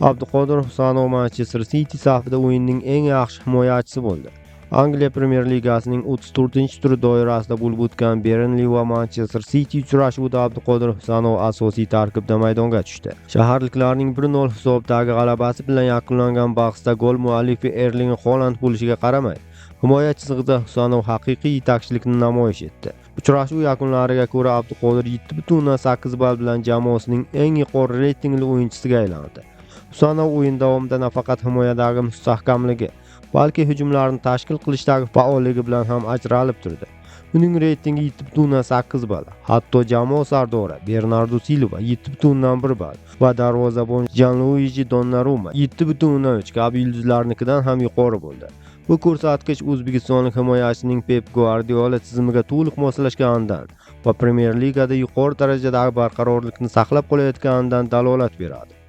Abduqodir Husanov Manchester City safida o'yinning eng yaxshi himoyachisi bo'ldi. Angliya Premyer Ligasining 34-turi doirasida bo'lib o'tgan Burnley va Manchester City uchrashuvida Abduqodir Husanov asosiy tarkibda maydonga tushdi. Shaharliklarning 1-0 hisobdagi g'alabasi bilan yakunlangan bahsda gol muallifi Erling Haaland bo'lishiga qaramay, himoya chizig'ida Husanov haqiqiy yetakchilikni namoyish etdi. Uchrashuv yakunlariga ko'ra Abduqodir 7.8 ball bilan jamoasining eng yuqori reytingli o'yinchisiga aylandi. Husanov o'yin davomida nafaqat himoyadagi mustahkamligi, balki hujumlarni tashkil qilishdagi faolligi bilan ham ajralib turdi. Uning reytingi 7.8 ball. Hatto jamoa sardori Bernardo Silva 7.1 ball va darvozabon Gianluigi Donnarumma 7.3 kabi yulduzlarnikidan ham yuqori bo'ldi. Bu ko'rsatkich o'zbekistonlik himoyachining Pep Guardiola tizimiga to'liq moslashganidan va Premyer Ligada yuqori darajadagi barqarorlikni saqlab qolayotganidan dalolat beradi.